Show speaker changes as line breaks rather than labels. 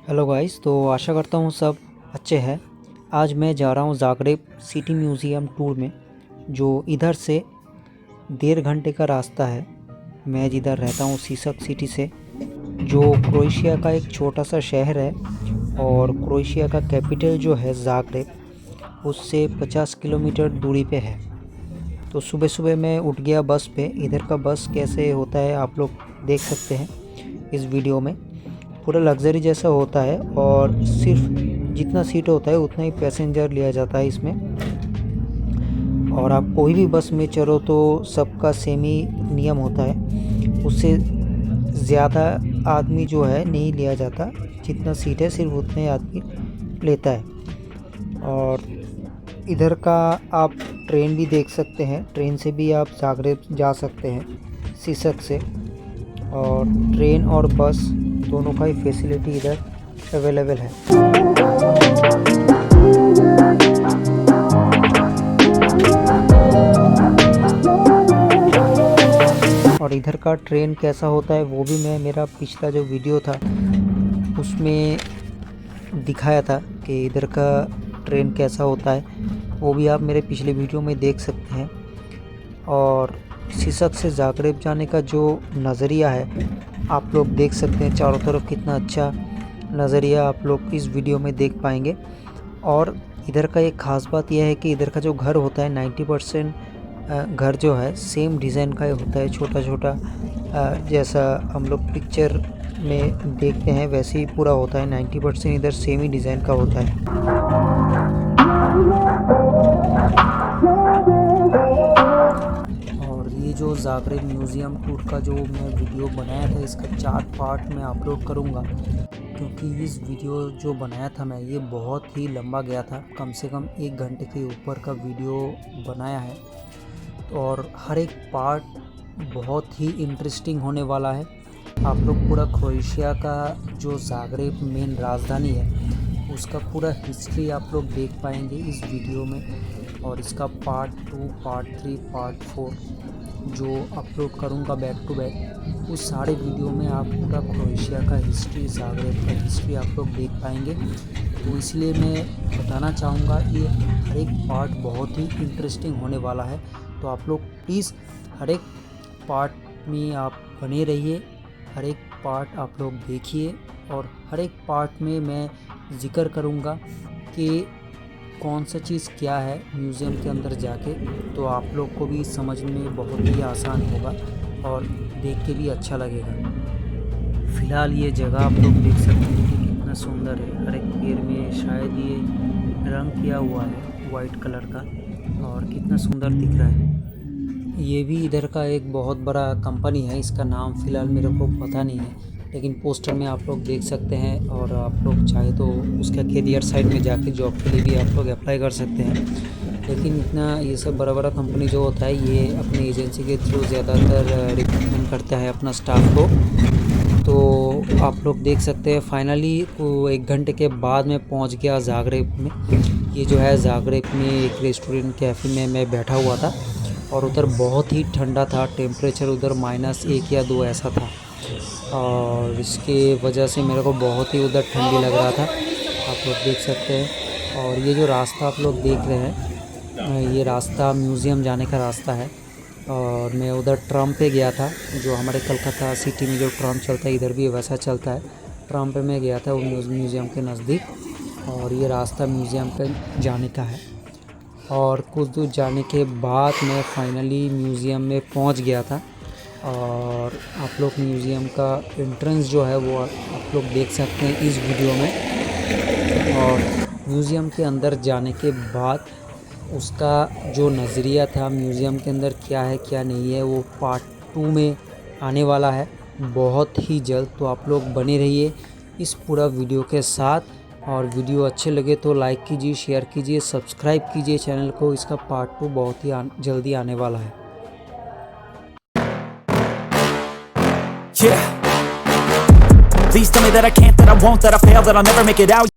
Hello guys, तो आशा करता हूँ सब अच्छे हैं। आज मैं जा रहा हूँ ज़ाग्रेब सिटी म्यूज़ियम टूर में, जो इधर से 1.5 घंटे का रास्ता है। मैं जिधर रहता हूँ सिसक सिटी से, जो क्रोएशिया का एक छोटा सा शहर है, और क्रोएशिया का कैपिटल जो है ज़ाग्रेब, उससे 50 किलोमीटर दूरी पे है। तो सुबह सुबह मैं उठ गया बस पे। इधर का बस कैसे होता है आप लोग देख सकते हैं इस वीडियो में। पूरा लग्जरी जैसा होता है, और सिर्फ जितना सीट होता है उतना ही पैसेंजर लिया जाता है इसमें। और आप कोई भी बस में चढ़ो तो सबका सेम ही नियम होता है, उससे ज़्यादा आदमी जो है नहीं लिया जाता। जितना सीट है सिर्फ उतने आदमी लेता है। और इधर का आप ट्रेन भी देख सकते हैं। ट्रेन से भी आप ज़ाग्रेब जा सकते हैं सिसक से। और ट्रेन और बस दोनों का ही फैसिलिटी इधर अवेलेबल है। और इधर का ट्रेन कैसा होता है वो भी मैं मेरा पिछला जो वीडियो था उसमें दिखाया था कि इधर का ट्रेन कैसा होता है, वो भी आप मेरे पिछले वीडियो में देख सकते हैं। और सिसक से ज़ाग्रेब जाने का जो नज़रिया है आप लोग देख सकते हैं, चारों तरफ कितना अच्छा नज़रिया आप लोग इस वीडियो में देख पाएंगे। और इधर का एक ख़ास बात यह है कि इधर का जो घर होता है 90% घर जो है सेम डिज़ाइन का ही होता है, छोटा छोटा जैसा हम लोग पिक्चर में देखते हैं वैसे ही पूरा होता है। 90% इधर सेम ही डिज़ाइन का होता है। और ये जो ज़ाग्रेब म्यूज़ियम टूर का जो मैं वीडियो बनाया था, इसका 4 पार्ट में अपलोड करूँगा, क्योंकि इस वीडियो जो बनाया था मैं, ये बहुत ही लंबा गया था। कम से कम 1 घंटे के ऊपर का वीडियो बनाया है। और हर एक पार्ट बहुत ही इंटरेस्टिंग होने वाला है। आप लोग पूरा क्रोएशिया का जो ज़ाग्रेब मेन राजधानी है उसका पूरा हिस्ट्री आप लोग देख पाएंगे इस वीडियो में। और इसका पार्ट 2, पार्ट 3, पार्ट 4 जो अपलोड करूँगा बैक टू बैक, उस सारे वीडियो में आप पूरा क्रोएशिया का हिस्ट्री, ज़ाग्रेब का हिस्ट्री आप लोग देख पाएंगे। तो इसलिए मैं बताना चाहूँगा ये हर एक पार्ट बहुत ही इंटरेस्टिंग होने वाला है। तो आप लोग प्लीज़ हर एक पार्ट में आप बने रहिए, हर एक पार्ट आप लोग देखिए। और हर एक पार्ट में मैं ज़िक्र करूँगा कि कौन सा चीज़ क्या है म्यूज़ियम के अंदर जाके, तो आप लोग को भी समझने में बहुत ही आसान होगा और देख के भी अच्छा लगेगा। फ़िलहाल ये जगह आप लोग देख सकते हैं कि कितना सुंदर है। हर एक पेड़ में शायद ये रंग किया हुआ है वाइट कलर का, और कितना सुंदर दिख रहा है। ये भी इधर का एक बहुत बड़ा कंपनी है, इसका नाम फ़िलहाल मेरे को पता नहीं है, लेकिन पोस्टर में आप लोग देख सकते हैं। और आप लोग चाहे तो उसका कैरियर साइड में जाके जॉब के लिए भी आप लोग अप्लाई कर सकते हैं। लेकिन इतना ये सब बड़ा बड़ा कंपनी जो होता है ये अपनी एजेंसी के थ्रू ज़्यादातर रिक्रूटमेंट करता है अपना स्टाफ को। तो आप लोग देख सकते हैं फाइनली 1 घंटे के बाद मैं पहुंच गया ज़ाग्रेब में। ये जो है ज़ाग्रेब में एक रेस्टोरेंट कैफ़े में मैं बैठा हुआ था, और उधर बहुत ही ठंडा था। टेम्परेचर उधर -1 या 2 ऐसा था, और इसके वजह से मेरे को बहुत ही उधर ठंडी लग रहा था, आप लोग देख सकते हैं। और ये जो रास्ता आप लोग देख रहे हैं, ये रास्ता म्यूज़ियम जाने का रास्ता है। और मैं उधर ट्राम पे गया था, जो हमारे कलकत्ता सिटी में जो ट्राम चलता है इधर भी वैसा चलता है। ट्राम पे मैं गया था वो म्यूज़ियम के नज़दीक, और ये रास्ता म्यूज़ियम पे जाने का है। और कुछ दूर जाने के बाद मैं फाइनली म्यूज़ियम में पहुंच गया था। और आप लोग म्यूज़ियम का एंट्रेंस जो है वो आप लोग देख सकते हैं इस वीडियो में। और म्यूज़ियम के अंदर जाने के बाद उसका जो नज़रिया था म्यूज़ियम के अंदर क्या है क्या नहीं है, वो पार्ट 2 में आने वाला है बहुत ही जल्द। तो आप लोग बने रहिए इस पूरा वीडियो के साथ। और वीडियो अच्छे लगे तो लाइक कीजिए, शेयर कीजिए, सब्सक्राइब कीजिए चैनल को। इसका पार्ट 2 बहुत ही जल्दी आने वाला है।
Yeah. Please tell me that I can't, that I won't, that I fail, that I'll never make it out.